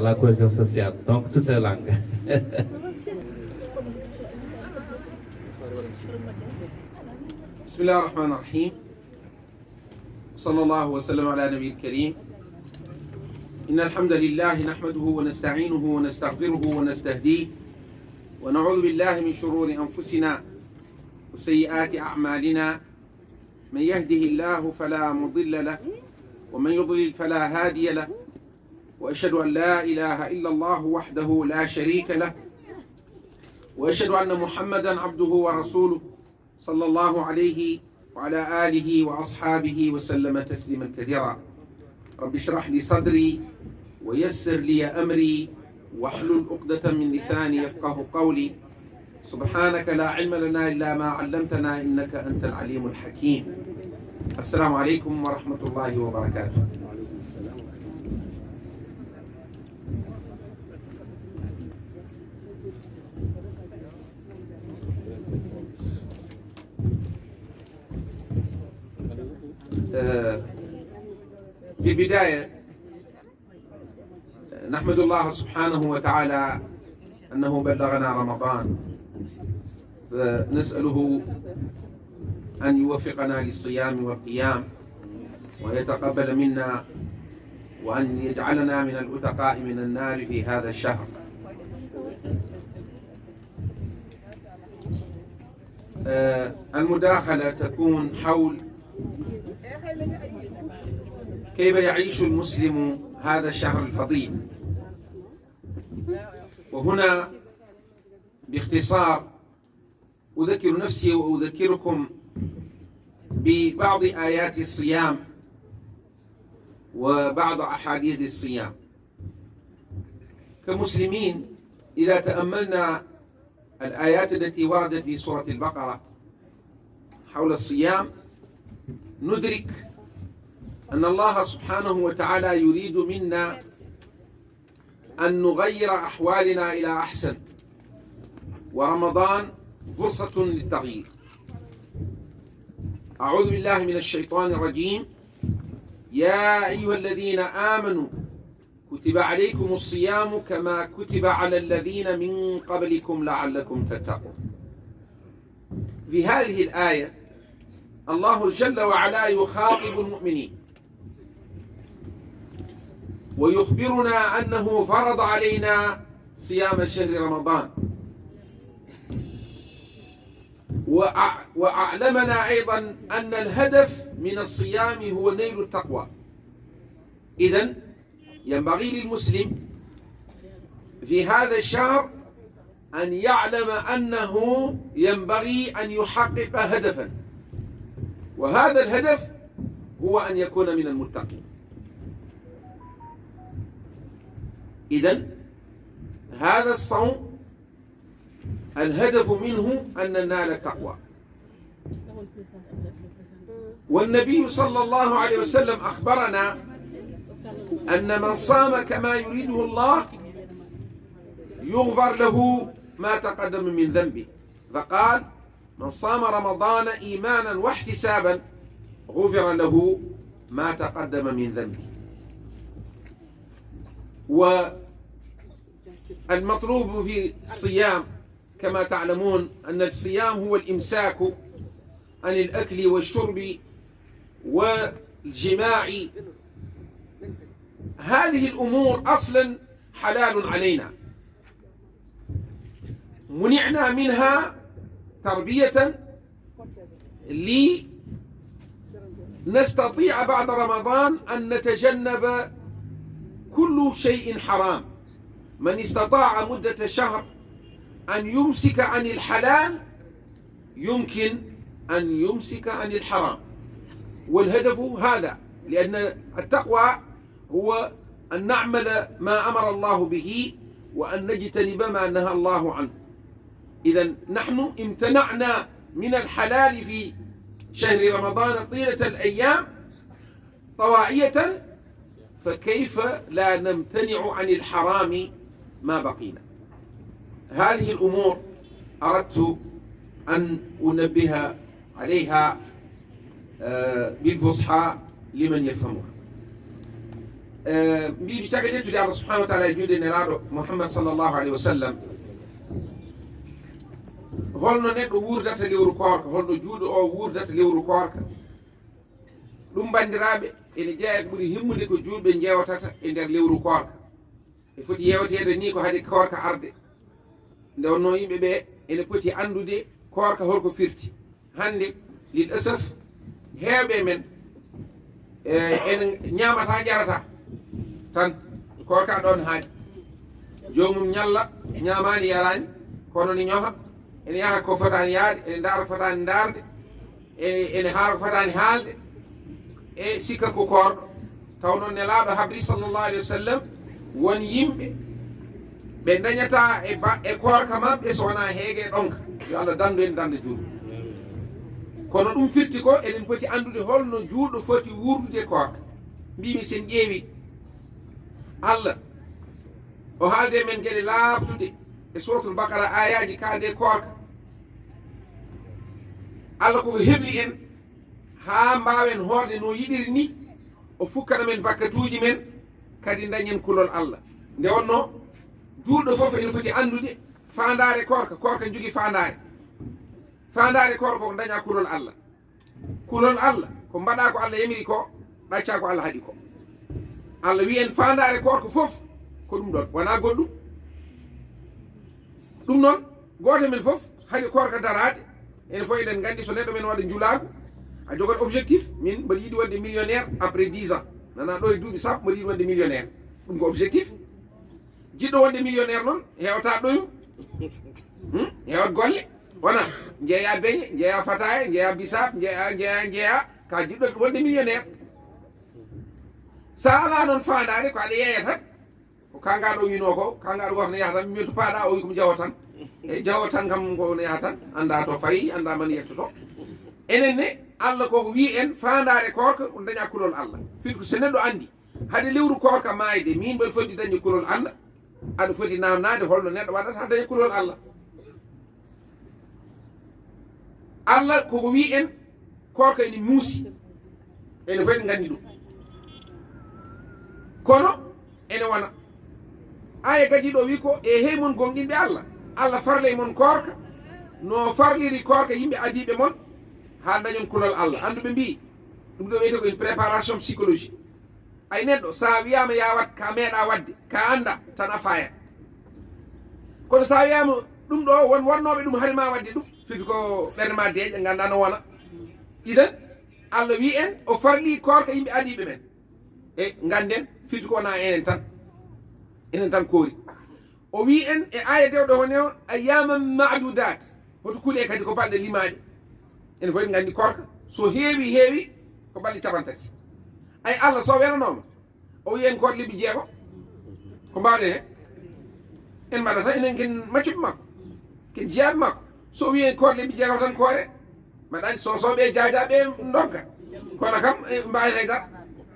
la cohésion sociale, donc toutes les langues. بسم الله الرحمن الرحيم. صلى الله وسلم على نبي الكريم. إن الحمد لله نحمده ونستعينه ونستغفره ونستهديه ونعوذ بالله من شرور أنفسنا وسيئات أعمالنا. من يهده الله فلا مضل له ومن يضلل فلا هادي له، وأشهد أن لا إله إلا الله وحده لا شريك له، وأشهد أن محمدا عبده ورسوله صلى الله عليه وعلى آله وأصحابه وسلم تسليما كثيرا. رب اشرح لي صدري ويسر لي أمري واحلل عقدة من لساني يفقه قولي. سبحانك لا علم لنا إلا ما علمتنا إنك أنت العليم الحكيم. السلام عليكم ورحمة الله وبركاته. في البداية نحمد الله سبحانه وتعالى أنه بلغنا رمضان، فنسأله أن يوفقنا للصيام والقيام ويتقبل منا، وأن يجعلنا من الأتقاء من النار في هذا الشهر. المداخلة تكون حول كيف يعيش المسلم هذا الشهر الفضيل. وهنا باختصار أذكر نفسي وأذكركم ببعض آيات الصيام وبعض أحاديث الصيام. كمسلمين إذا تأملنا الآيات التي وردت في سورة البقرة حول الصيام ندرك أن الله سبحانه وتعالى يريد منا أن نغير أحوالنا إلى أحسن، ورمضان فرصة للتغيير. أعوذ بالله من الشيطان الرجيم. يا أيها الذين آمنوا كتب عليكم الصيام كما كتب على الذين من قبلكم لعلكم تتقون. في هذه الآية الله جل وعلا يخاطب المؤمنين ويخبرنا أنه فرض علينا صيام شهر رمضان، وأعلمنا أيضا أن الهدف من الصيام هو نيل التقوى. إذن ينبغي للمسلم في هذا الشهر أن يعلم أنه ينبغي أن يحقق هدفا، وهذا الهدف هو أن يكون من المتقين. إذن هذا الصوم الهدف منه أن ننال التقوى. والنبي صلى الله عليه وسلم أخبرنا أن من صام كما يريده الله يغفر له ما تقدم من ذنبه، فقال: من صام رمضان إيمانا واحتسابا غفر له ما تقدم من ذنبه. والمطلوب في الصيام كما تعلمون أن الصيام هو الإمساك عن الأكل والشرب والجماع. هذه الأمور أصلا حلال علينا، منعنا منها تربية لنستطيع بعد رمضان أن نتجنب كل شيء حرام. من استطاع مدة شهر أن يمسك عن الحلال يمكن أن يمسك عن الحرام، والهدف هذا، لأن التقوى هو أن نعمل ما أمر الله به وأن نجتنب ما نهى الله عنه. إذن نحن امتنعنا من الحلال في شهر رمضان طيلة الأيام طواعية، فكيف لا نمتنع عن الحرام ما بقينا؟ هذه الأمور أردت أن أنبه عليها بالفصحى لمن يفهمها. mbiɗi caga ƴettude Allah subhanahu wa taala e juuɗe nelaɗo Muhammad sallllahu alayhi wa sallam holno neɗɗo wurdata lewru koorka holno juuɗo o wurdata lewru koorka ɗum bandiraɓe ene jeeya ko ɓuuri himmude ko juulɓe jewatata e nder lewru koorka e foti yewtede ni ko haade koorka arde nde wonno yimɓe ɓe ene poti andude koorka holko firti hande lil asaf heewɓe men ene ñamata jarata tan koorka ɗon haadi jomum ñalla ñamani yarani kono ni ñoha ene yaha ko fotani yaade ene daara fotani darde ene haala ko fotani haalde e sikka ko koorɗo taw noon nelaɗo habri sallllahu alayhi wa sallam won yimɓe ɓe dañata e koorka maɓɓe so wona heege ɗonka yo Allah dandu en danda juuɗo kono ɗum firti ko eɗen poti andude holno juulɗo foti wurdude koorka mbimi sen ƴeewi Allah o haalde men gueɗe laabtude e suratul bakara ayaji kalde koorka Allah koko heɓli en ha mbawen hoorde no yiɗiri ni o fukkana men bakkatuji men kadi dañen kulol Allah nde wonno juulɗo foof ene foti andude fandare koorka koorka jogui fandare koorka ko daña kulol Allah ko mbaɗa ko Allah yamiri ko ɗacca ko Allah haaɗi ko Allah wi en fandare koorka foof ko ɗum ɗon wona goɗɗum ɗum noon goto men foof haɗi koorka darade ene fof eɗen gandi so neɗɗo men waɗa julagu a jogot objectif min mbaɗa yiɗi wadde millionnaire après 10 ans nana ɗo e duuɓi sappo mbaɗa yiɗi wadde millionnaire ɗum ko objectif jiɗɗo wonde millionnaire noon hewta ɗoyu hewat golle wona jeeya beñe jeeya fataye jeeya bisap jeeya ka jiɗɗo wonde millionnaire sa ala noon fandade ko aɗa yeeya tan ko kangaɗo wino ko kangaɗo goto ne yaha tan mimeto paaɗa o wi komi jawo tan e jawo tan kam ko ne yaha tan anda to fayi anda man yettoto enen ne Allah koko wi en fandare koorka ko daña kulol Allah firti ko so neɗɗo andi haade lewru koorka maayde min mbaɗa foti dañde kulol Allah aɗa foti namnade holno neɗɗo waɗata ha daña kulol Allah Allah koko wi en koorka ene muusi ene foti gandi ɗum kono ene wona aya gadiɗo wi ko e hey mon gonɗinɓe Allah farle e mon koorka no farliri koorka yimɓe adiɓe mon ha dañon kulol Allah anduɓe mbi ɗum ɗo wiyete ko une préparation psychologique ay neɗɗo sa wiyama ya wat ka meeɗa wadde ka anda tan a fayat kono sa wiyama ɗum ɗo won wonnoɓe ɗum harima wadde ɗum firti ko ɓerde ma deeƴa ganda no wona idan Allah wi en o farli koorka yimɓe adiɓe men e ganden firti ko wona enen tan koori o wi en e aya dewɗo hone o ayyaman madudat hoto kuule kadi ko balɗe limaɗe ene fof en gandi koorka so heewi ko balɗe capantati ay Allah so welanoma o wi en koot lebbi jeego ko mbawɗen he en mbaɗata enen ken maccuɓe makko ken jeyaɓe makko so wi en koot lebbi jeego tan koore mbaɗani sosoɓe jajaɓe donka kono kam mbawi haydara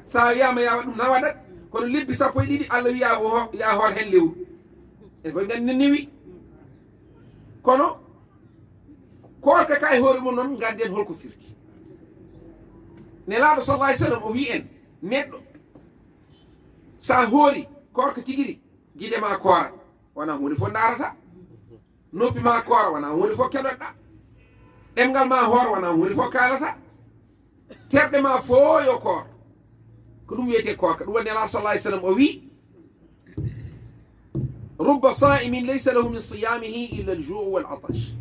sa wiyama ya waɗ ɗum na waɗat kono lebbi sappo e ɗiɗi Allah wi ya hoor hen lewru en fof gandi no newi kono koorka ka e hoore mum noon gadden holko firti nelaɗo sallallahu alayhi wa sallam o wi en neɗɗo sa hoori koorka tigiri guide ma koora wona hunde fof darata noppi ma koora wona hunde fof keɗoɗɗa ɗemgal ma hoor wona hunde fof kalata terɗe ma fo yo koor ko ɗum wiyete koorka ɗum woni nelaɗo sallallahu alayhi wa sallam o wi rubba sa'imin laysa lahu min siyamihi illa al-ju' wal 'atash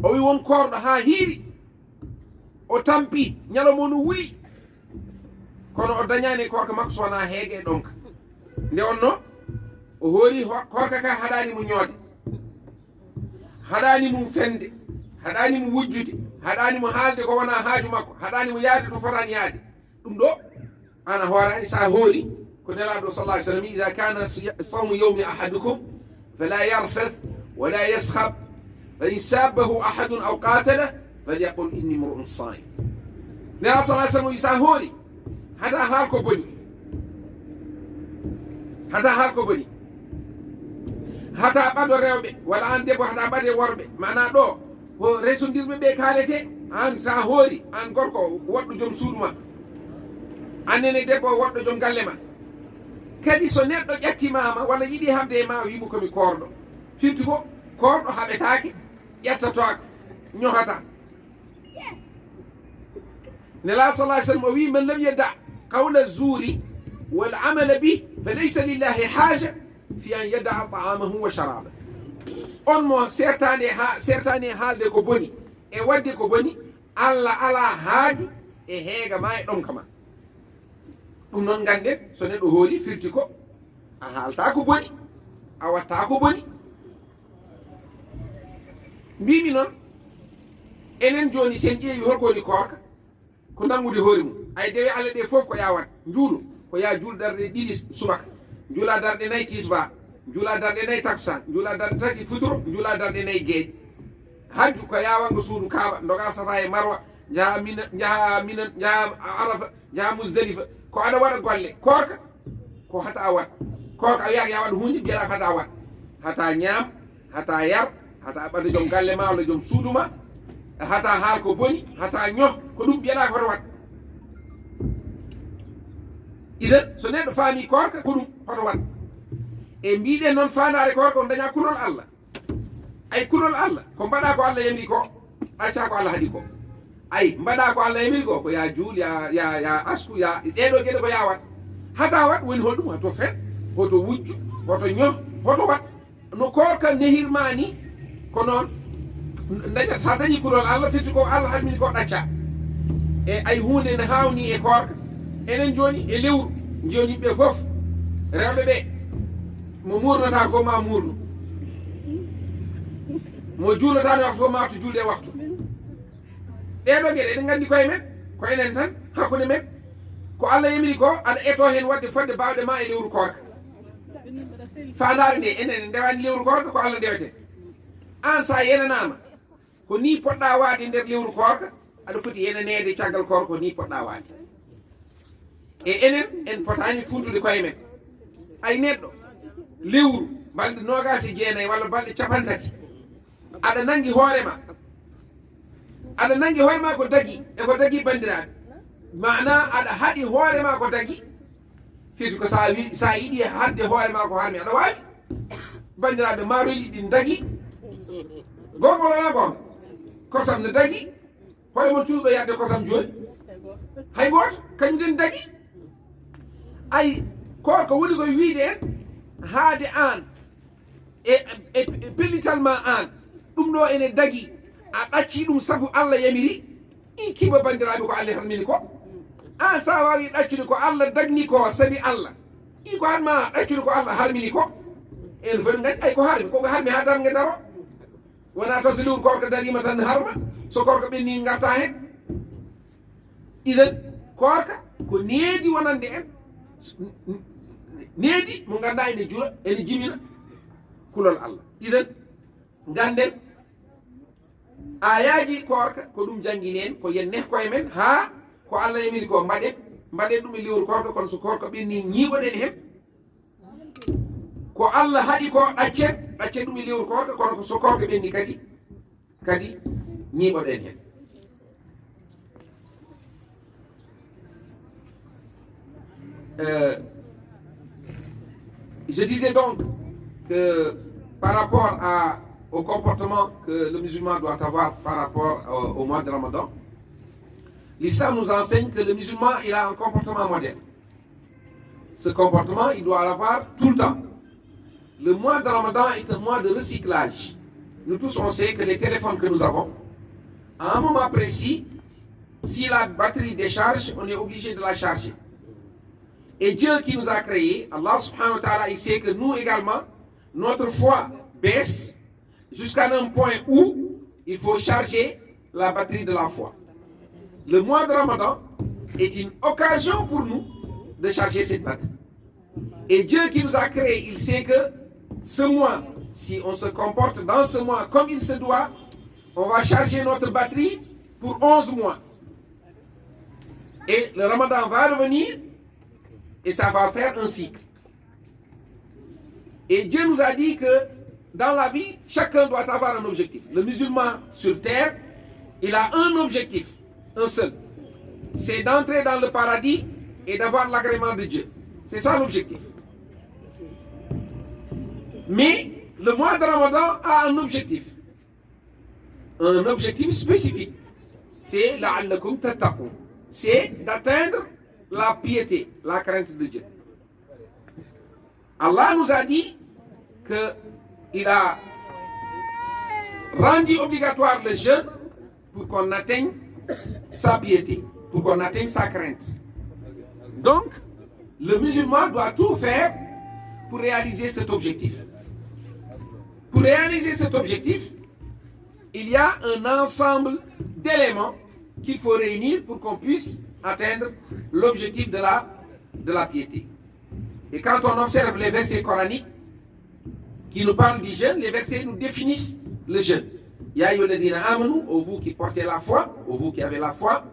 o wi won koorɗo ha hiiri o tampi ñalawma no wuli kono o dañani koorka makko so wona heege e ɗonka nde wonno o hoori koorka ka haɗani mo ñoode haɗani mum fende haɗani mo wujjude haɗani mo haalde ko wona haaju makko haɗani mo yaade to fotani yaade ɗum ɗo ana hoorani sa hoori ko nelaɗo sallallahu alayhi wa sallam ida kana sawmu yawmi ahadukum fala yarfath wala yaskhab fa in sabbahu ahadun aw qatala falyaqul inni mru'un sa'im nelaɗo sallallahu alayhi wa sallam sa hoori hada haal ko boni hata ɓaɗo rewɓe walla an debbo hata ɓaɗe worɓe mana ɗo ko resondirɓe ɓe kaalete an sa hoori an gorko woɗɗo joom suudu ma annene debbo woɗɗo joom galle ma kadi so neɗɗo ƴettimama walla yiiɗi hamde e ma wimo komi korɗo firti ko korɗo haɓetake ƴettotako ñohata nela sallah sallam o wi man lam yada qawla zuri wal amala bih fa laysa lillahi haja fi an yadaa ta'amahu wa sharaba on mo sertani haalde ko boni e wadde ko boni Allah ala haaju e heega ma e ɗonka ma ɗum noon ganden so neɗɗo hooli firti ko a haalta ko boni a watta ko boni mbimi noon enen joni sen ƴeewi holko woni korka ko nangude hoore mum ay dewe Allah ɗe fof ko yawat juulo ko ya juul darɗe ɗiɗi subaka juula darɗe nayyi tisba juula darɗe nayyi takusan juula darɗe tati futuro juula darɗe nayyi gueeƴe hajju ko yawango suudu kaaba doga safa e marwa jaha mina jaha arafa jaha musdalifa ko aɗa waɗa golle korka ko hata a wat korka a wiyaka ya waɗa hunde mbiyaɗa ko hata a wat hata ñaam hata yar hata ɓadde joom galle ma walla joom suudu ma hata haal ko boni hata ñoh ko ɗum mbiyaɗa ko hoto wat iden so neɗɗo faami korka ko ɗum hoto wat e mbiɗen noon fandare korka on daña kulol Allah ay kulol Allah ko mbaɗa ko Allah yamiri ko ɗacca ko Allah haɗi ko ay mbaɗa ko Allah yamiri ko ya juul ya asku ya ɗeɗo gueɗe ko ya wat hata wat woni holɗum hoto fet hoto wujju hoto ñoh hoto wat no korka nehirma ni ko noon daña sa dañi kulol Allah firti ko Allah haɗmini ko ɗacca e ay hunde ne hawni e korka enen joni e lewru joni ɓe fof rewɓe ɓe mo murnata fof ma murnu mo juulata waktu fof ma to julde waktu ɗeɗo gueɗe eɗen gandi koye men ko enen tan hakkude men ko Allah yamiri ko aɗa eto hen wadde fodde bawɗe ma e lewru korka fandare nde enen ndewani lewru korka ko Allah ndewete an sa yenanama ko ni poɗɗa waade nder lewru korka aɗa foti yenanede caggal korka ko ni poɗɗa waade e enen en potani funtude koye men ay neɗɗo lewru balɗe nogasi jeenayyi walla balɗe capantati aɗa nangi hoorema ko dagui e ko dagui bandiraɓe mana aɗa haɗi hoorema ko dagui firti ko sa yiiɗi hadde hoorema ko harmi aɗa wawi bandiraɓe maaroji ɗi dagui gongol wona gonga kosam ne dagui hoore mon cuuɗo yadde kosam joni hay goto kañum den dagui ay ko woni koye wiide en haade an e pellital ma an ɗum ɗo ene dagui a ɗacci ɗum saabu Allah yamiri i kiba bandiraɓe ko Allah harmini ko an sa wawi ɗaccude ko Allah dagni ko saabi Allah i ko hanma ɗaccude ko Allah harmini ko en foti gandi ay ko harmi koko harmi ha darge daro wona taw so lewru korka darima tan harma so korka ɓenni garta hen idan korka ko needi wonande en needi mo ganduɗa ene jura ene jimina kulol Allah idan ganden ayaji korka ko ɗum jangguinen ko yen neh koye men ha ko Allah yamiri ko mbaɗen ɗum e lewru korka kono so korka ɓenni ñiiɓoɗen hen ko Allah haɗi ko ɗaccen ɗum e lewru korka kono so korka ɓenni kadi ñiiɓoɗen hen je disais donc que par rapport au comportement que le musulman doit avoir par rapport au mois de Ramadan, l'islam nous enseigne que le musulman il a un comportement moderne. Ce comportement, il doit l'avoir tout le temps. Le mois de Ramadan est un mois de recyclage. Nous tous, on sait que les téléphones que nous avons, à un moment précis, si la batterie décharge, on est obligé de la charger. Et Dieu qui nous a créés, Allah subhanahu wa ta'ala, il sait que nous également, notre foi baisse jusqu'à un point où il faut charger la batterie de la foi. Le mois de Ramadan est une occasion pour nous de charger cette batterie. Et Dieu qui nous a créés, il sait que ce mois, si on se comporte dans ce mois comme il se doit, on va charger notre batterie pour 11 mois. Et le Ramadan va revenir et ça va faire un cycle. Et Dieu nous a dit que dans la vie, chacun doit avoir un objectif. Le musulman sur terre, il a un objectif, un seul. C'est d'entrer dans le paradis et d'avoir l'agrément de Dieu. C'est ça l'objectif. Mais le mois de Ramadan a un objectif spécifique. C'est la'allakum tattaqun. C'est d'atteindre la piété, la crainte de Dieu. Allah nous a dit qu'il a rendu obligatoire le jeûne pour qu'on atteigne sa piété, pour qu'on atteigne sa crainte. Donc, le musulman doit tout faire pour réaliser cet objectif. Pour réaliser cet objectif, il y a un ensemble d'éléments qu'il faut réunir pour qu'on puisse atteindre l'objectif de la piété. Et quand on observe les versets coraniques qui nous parlent du jeûne, les versets nous définissent le jeûne. Ya ayyuhalladhina amanu, ô vous qui portez la foi, ô vous qui avez la foi,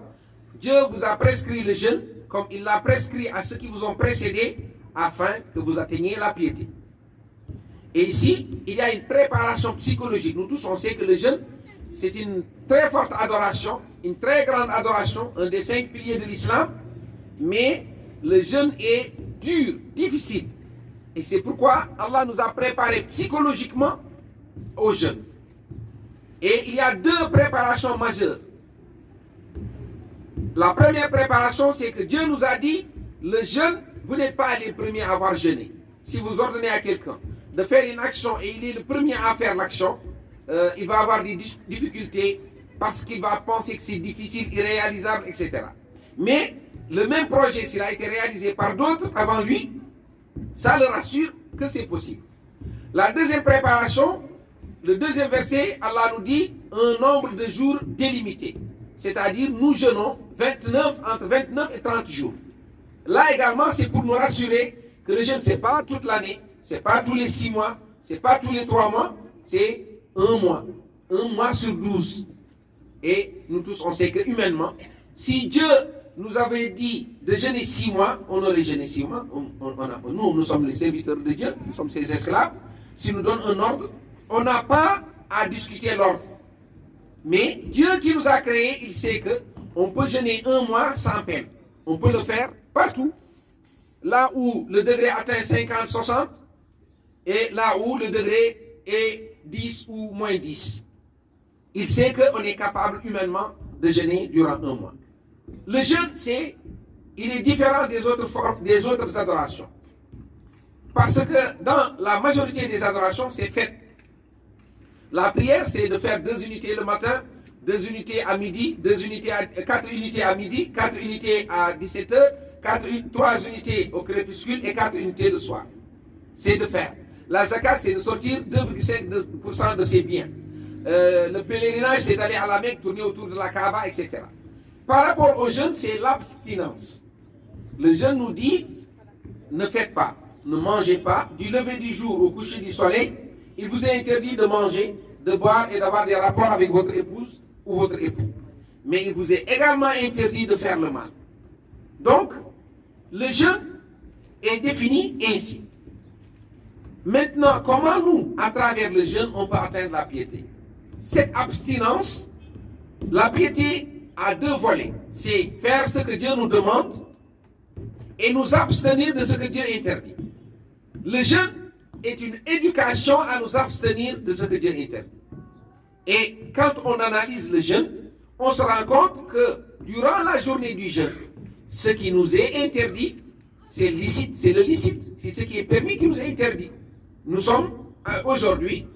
Dieu vous a prescrit le jeûne comme il l'a prescrit à ceux qui vous ont précédés afin que vous atteigniez la piété. Et ici, il y a une préparation psychologique. Nous tous, on sait que le jeûne, c'est une très forte adoration, une très grande adoration, un des 5 piliers de l'islam, mais le jeûne est dur, difficile. Et c'est pourquoi Allah nous a préparés psychologiquement au jeûne. Et il y a 2 préparations majeures. La première préparation, c'est que Dieu nous a dit, le jeûne, vous n'êtes pas les premiers à avoir jeûné. Si vous ordonnez à quelqu'un de faire une action et il est le premier à faire l'action, il va avoir des difficultés parce qu'il va penser que c'est difficile, irréalisable, etc. Mais le même projet, s'il a été réalisé par d'autres avant lui, ça le rassure que c'est possible. La deuxième préparation, le deuxième verset, Allah nous dit un nombre de jours délimité. C'est-à-dire, nous jeûnons entre 29 et 30 jours. Là également, c'est pour nous rassurer que le jeûne, ce n'est pas toute l'année, ce n'est pas tous les 6 mois, ce n'est pas tous les 3 mois, c'est un mois. Un mois sur 12. Et nous tous, on sait que humainement, si Dieu nous avait dit de jeûner 6 mois, on aurait jeûné 6 mois. Nous sommes les serviteurs de Dieu, nous sommes ses esclaves. S'il nous donne un ordre, on n'a pas à discuter l'ordre. Mais Dieu qui nous a créés, il sait qu'on peut jeûner 1 mois sans peine. On peut le faire partout. Là où le degré atteint 50, 60, et là où le degré est 10 ou moins 10. Il sait qu'on est capable humainement de jeûner durant 1 mois. Le jeûne, il est différent des autres adorations. Parce que dans la majorité des adorations, c'est fait. La prière, c'est de faire 2 unités le matin, 2 unités à midi, 4 unités à midi, 4 unités à 17h, 3 unités au crépuscule et 4 unités le soir. C'est de faire. La zakat, c'est de sortir 2,5% de ses biens. Le pèlerinage, c'est d'aller à la Mecque, tourner autour de la Kaaba, etc. Par rapport au jeûne, c'est l'abstinence. Le jeûne nous dit, ne faites pas, ne mangez pas, du lever du jour au coucher du soleil, il vous est interdit de manger, de boire et d'avoir des rapports avec votre épouse ou votre époux. Mais il vous est également interdit de faire le mal. Donc, le jeûne est défini ainsi. Maintenant, comment nous, à travers le jeûne, on peut atteindre la piété? Cette abstinence, la piété a 2 volets. C'est faire ce que Dieu nous demande et nous abstenir de ce que Dieu interdit. Le jeûne est une éducation à nous abstenir de ce que Dieu interdit. Et quand on analyse le jeûne, on se rend compte que durant la journée du jeûne, ce qui nous est interdit, c'est licite, c'est le licite. C'est ce qui est permis qui nous est interdit. Nous sommes aujourd'hui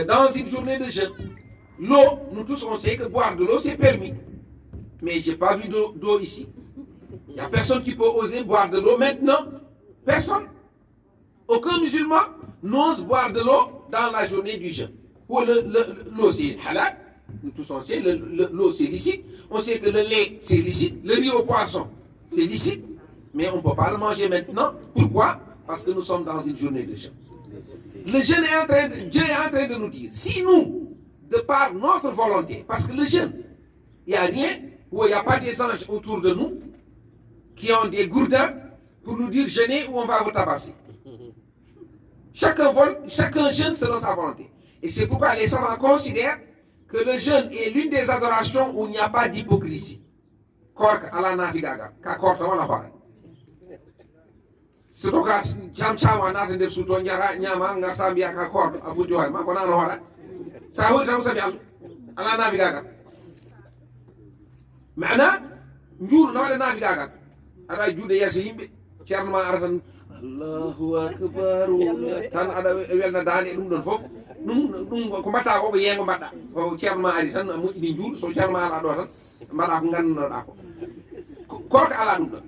dans une journée de jeûne. L'eau, nous tous on sait que boire de l'eau c'est permis. Mais je n'ai pas vu d'eau ici. Il n'y a personne qui peut oser boire de l'eau maintenant. Personne. Aucun musulman n'ose boire de l'eau dans la journée du jeûne. L'eau c'est halal. Nous tous on sait, l'eau c'est licite. On sait que le lait c'est licite. Le riz au poisson c'est licite. Mais on ne peut pas le manger maintenant. Pourquoi? Parce que nous sommes dans une journée de jeûne. Le jeûne Dieu est en train de nous dire, si nous, de par notre volonté, parce que le jeûne, il n'y a rien, où il n'y a pas des anges autour de nous, qui ont des gourdins pour nous dire jeûnez ou on va vous tabasser. Chacun jeûne selon sa volonté. Et c'est pourquoi les savants considèrent que le jeûne est l'une des adorations où il n'y a pas d'hypocrisie. soto ka chama nata nder suto jara ñama garta mbiya ka kordo a futti hoore ma ko nano hoora sa hoori tan ko sabi Allah ala naafi gagal mana njuur no waɗa naafi gagal aɗa juuɗe yeeso yimɓe ceerno ma ara tan allahu akbar tan aɗa welna dande ɗum ɗon fof ɗum ko mbatta ko yeego mbaɗɗa so ceerno ma ari tan a moƴƴini juuɗe so ceerno ma ala ɗo tan mbaɗa ko gandunoɗa ko korka ala ɗum ɗon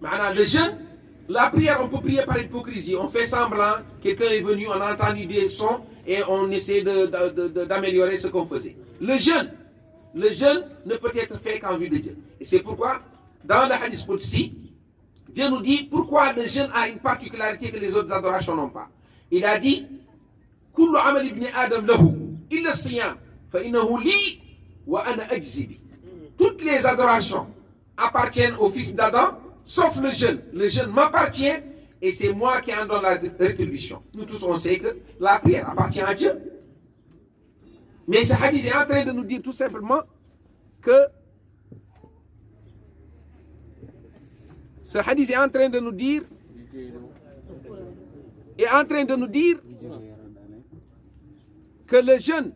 mana le jeune la prière on peut prier par hypocrisie on fait semblant quelqu'un est venu on a entendu des sons et on essaie d'améliorer ce qu'on faisait le jeûne ne peut être fait qu'en vue de Dieu et c'est pourquoi dans le hadith Qudsi Dieu nous dit pourquoi le jeûne a une particularité que les autres adorations n'ont pas. Il a dit Kullu amal ibn Adam lahu illa siyam fa innahu li wa ana ajzi bi. Toutes les adorations appartiennent au fils d'Adam sauf le jeûne. Le jeûne m'appartient et c'est moi qui en donne la rétribution. Nous tous on sait que la prière appartient à Dieu. Mais ce hadith est en train de nous dire tout simplement que ce hadith est en train de nous dire que le jeûne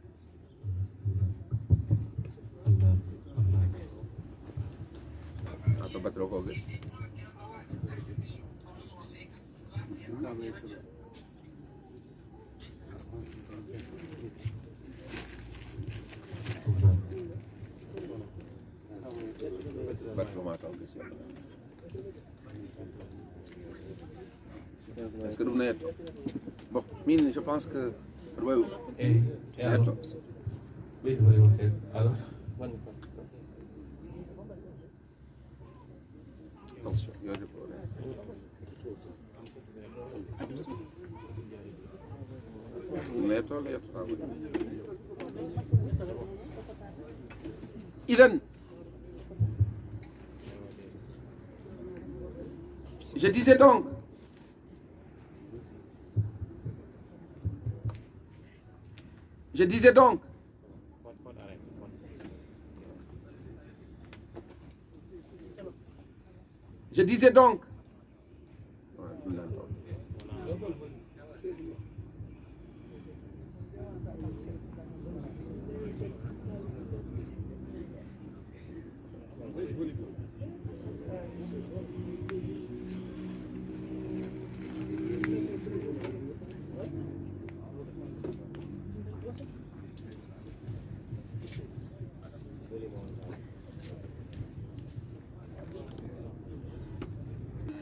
est-ce que vous êtes bon, mine, je pense que oui, alors attention, il y a des problèmes. Idan, je disais donc Je disais donc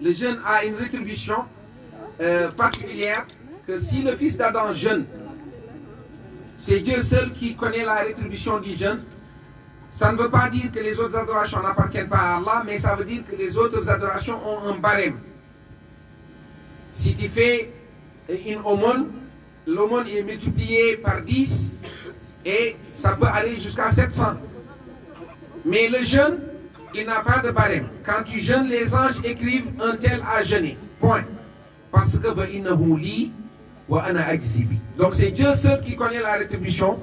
le jeûne a une rétribution particulière que si le fils d'Adam jeûne, c'est Dieu seul qui connaît la rétribution du jeûne. Ça ne veut pas dire que les autres adorations n'appartiennent pas à Allah, mais ça veut dire que les autres adorations ont un barème. Si tu fais une aumône, l'aumône est multipliée par 10 et ça peut aller jusqu'à 700. Mais le jeûne, il n'a pas de barème. Quand tu jeûnes, les anges écrivent un tel à jeûner. Point. Parce que donc c'est Dieu seul qui connaît la rétribution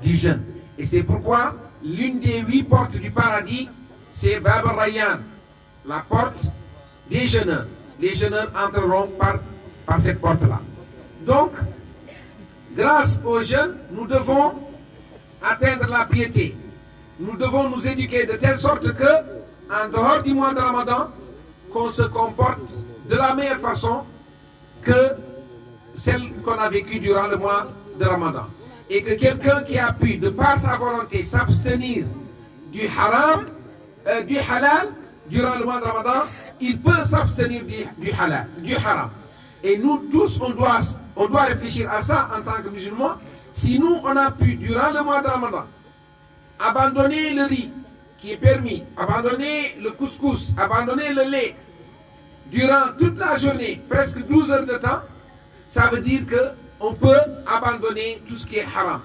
du jeûne. Et c'est pourquoi l'une des 8 portes du paradis, c'est Bab al-Rayyan, la porte des jeûneurs. Les jeûneurs entreront par cette porte-là. Donc, grâce au jeûne, nous devons atteindre la piété. Nous devons nous éduquer de telle sorte que, en dehors du mois de Ramadan, qu'on se comporte de la meilleure façon que celle qu'on a vécue durant le mois de Ramadan. Et que quelqu'un qui a pu, de par sa volonté, s'abstenir du haram, du halal, durant le mois de Ramadan, il peut s'abstenir du halal, du haram. Et nous tous, on doit réfléchir à ça en tant que musulmans. Si nous, on a pu, durant le mois de Ramadan, abandonner le riz qui est permis, abandonner le couscous, abandonner le lait, durant toute la journée, presque 12 heures de temps, ça veut dire qu'on peut abandonner tout ce qui est haram.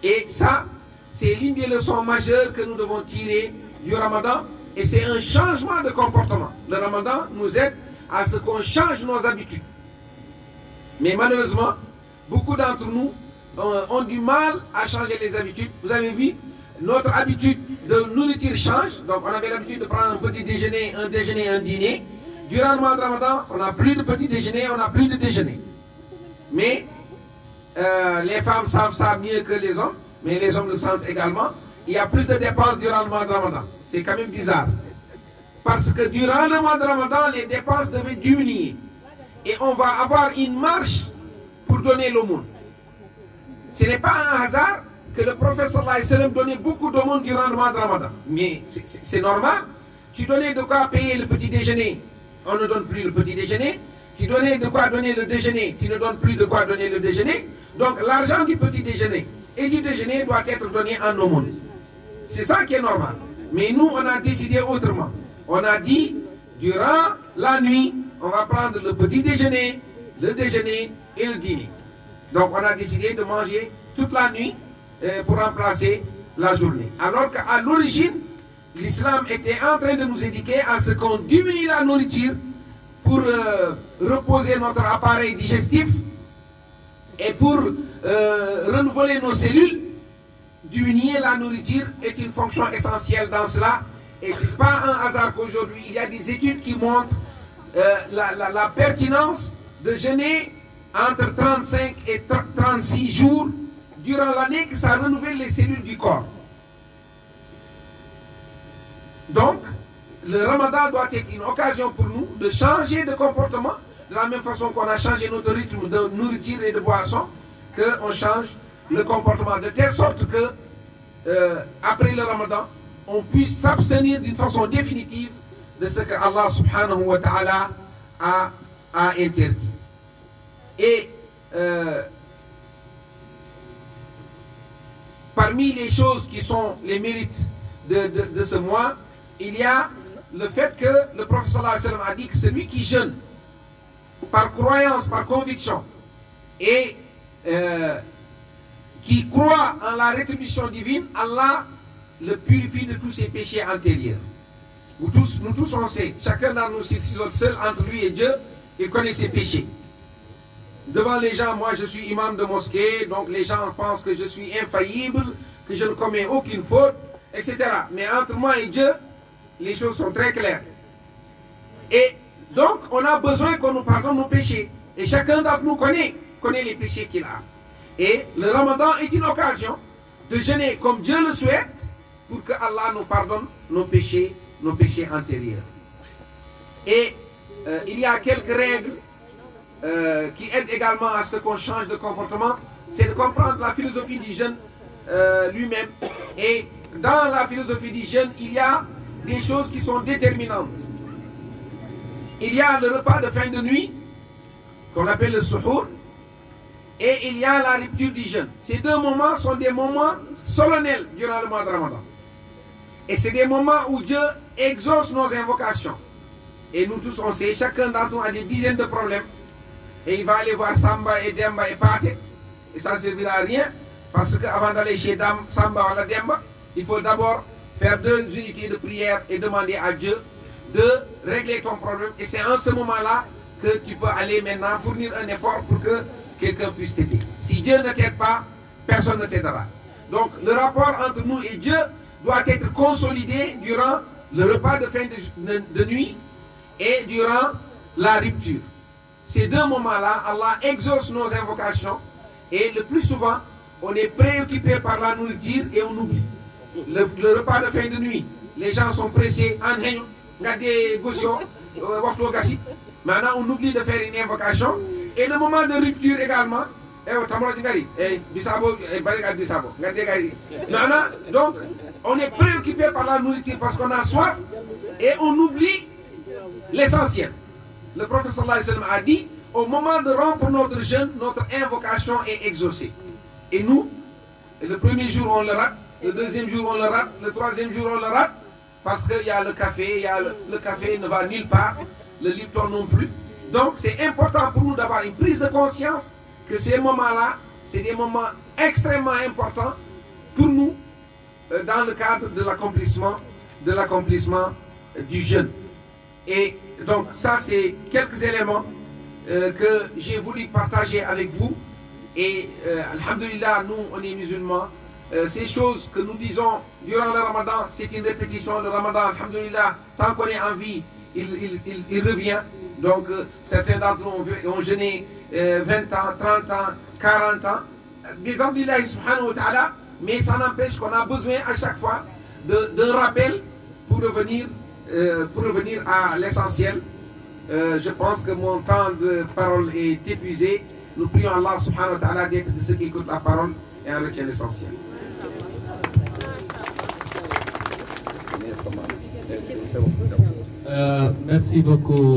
Et ça, c'est l'une des leçons majeures que nous devons tirer du Ramadan. Et c'est un changement de comportement. Le Ramadan nous aide à ce qu'on change nos habitudes. Mais malheureusement, beaucoup d'entre nous ont du mal à changer les habitudes. Vous avez vu, notre habitude de nourriture change. Donc on avait l'habitude de prendre un petit déjeuner, un dîner. durant le mois de Ramadan, on n'a plus de petit déjeuner, on n'a plus de déjeuner. Mais les femmes savent ça mieux que les hommes, mais les hommes le sentent également. Il y a plus de dépenses durant le mois de Ramadan. C'est quand même bizarre. Parce que durant le mois de Ramadan, les dépenses devaient diminuer. Et on va avoir une marche pour donner l'aumône. Ce n'est pas un hasard que le prophète sallallahu alayhi wa sallam donnait beaucoup d'aumône durant le mois de Ramadan. Mais c'est normal. Tu donnais de quoi payer le petit déjeuner, on ne donne plus le petit déjeuner. Tu donnais de quoi donner le déjeuner, tu ne donnes plus de quoi donner le déjeuner. Donc l'argent du petit déjeuner et du déjeuner doit être donné en aumône. C'est ça qui est normal. Mais nous, on a décidé autrement. On a dit, durant la nuit, on va prendre le petit déjeuner, le déjeuner et le dîner. Donc on a décidé de manger toute la nuit pour remplacer la journée. Alors qu'à l'origine, l'islam était en train de nous éduquer à ce qu'on diminue la nourriture pour reposer notre appareil digestif et pour renouveler nos cellules. Diminuer la nourriture est une fonction essentielle dans cela. Et ce n'est pas un hasard qu'aujourd'hui, il y a des études qui montrent la pertinence de jeûner entre 35 et 36 jours durant l'année, que ça renouvelle les cellules du corps. Donc, le Ramadan doit être une occasion pour nous de changer de comportement, de la même façon qu'on a changé notre rythme de nourriture et de boisson, qu'on change le comportement de telle sorte que, après le Ramadan, on puisse s'abstenir d'une façon définitive de ce que Allah subhanahu wa ta'ala a interdit. Et parmi les choses qui sont les mérites de ce mois, il y a le fait que le prophète sallallahu alayhi wa sallam a dit que celui qui jeûne par croyance, par conviction et qui croit en la rétribution divine, Allah le purifie de tous ses péchés antérieurs. Nous tous on sait, chacun d'entre nous s'isole seul entre lui et Dieu, il connaît ses péchés. Devant les gens, moi je suis imam de mosquée, donc les gens pensent que je suis infaillible, que je ne commets aucune faute, etc. Mais entre moi et Dieu, les choses sont très claires. Et donc, on a besoin qu'on nous pardonne nos péchés. Et chacun d'entre nous connaît les péchés qu'il a. Et le Ramadan est une occasion de jeûner comme Dieu le souhaite pour que Allah nous pardonne nos péchés antérieurs. Et il y a quelques règles qui aident également à ce qu'on change de comportement. C'est de comprendre la philosophie du jeûne lui-même. Et dans la philosophie du jeûne, il y a des choses qui sont déterminantes. Il y a le repas de fin de nuit, qu'on appelle le suhour, et il y a la rupture du jeûne. Ces deux moments sont des moments solennels durant le mois de Ramadan. Et c'est des moments où Dieu exauce nos invocations. Et nous tous, on sait, chacun d'entre nous a des dizaines de problèmes. Et il va aller voir Samba et Demba et Pate. Et ça ne servira à rien. Parce qu'avant d'aller chez Samba ou la Demba, il faut d'abord faire 2 unités de prière et demander à Dieu de régler ton problème. Et c'est en ce moment-là que tu peux aller maintenant fournir un effort pour que quelqu'un puisse t'aider. Si Dieu ne t'aide pas, personne ne t'aidera. Donc le rapport entre nous et Dieu doit être consolidé durant le repas de fin de nuit et durant la rupture. Ces deux moments-là, Allah exauce nos invocations et le plus souvent, on est préoccupé par la nourriture et on oublie. Le repas de fin de nuit, les gens sont pressés, maintenant on oublie de faire une invocation. Et le moment de rupture également, donc on est préoccupé par la nourriture parce qu'on a soif et on oublie l'essentiel. Le prophète sallallahu alayhi wa sallam a dit, au moment de rompre notre jeûne, notre invocation est exaucée. Et nous, le premier jour on le rate, le deuxième jour on le rate, le troisième jour on le rate, parce qu'il y a le café, le café ne va nulle part, le Lipton non plus. Donc c'est important pour nous d'avoir une prise de conscience que ces moments-là, c'est des moments extrêmement importants pour nous dans le cadre de l'accomplissement du jeûne. Et donc ça c'est quelques éléments que j'ai voulu partager avec vous. Et alhamdulillah, nous on est musulmans. Ces choses que nous disons durant le Ramadan, c'est une répétition. Le Ramadan, alhamdulillah, tant qu'on est en vie, il revient. Donc, certains d'entre eux ont jeûné 20 ans, 30 ans, 40 ans. Bifamdillahi subhanahu wa ta'ala, mais ça n'empêche qu'on a besoin à chaque fois d'un rappel pour revenir à l'essentiel. Je pense que mon temps de parole est épuisé. Nous prions Allah subhanahu wa ta'ala d'être de ceux qui écoutent la parole et en retiennent l'essentiel. Merci beaucoup.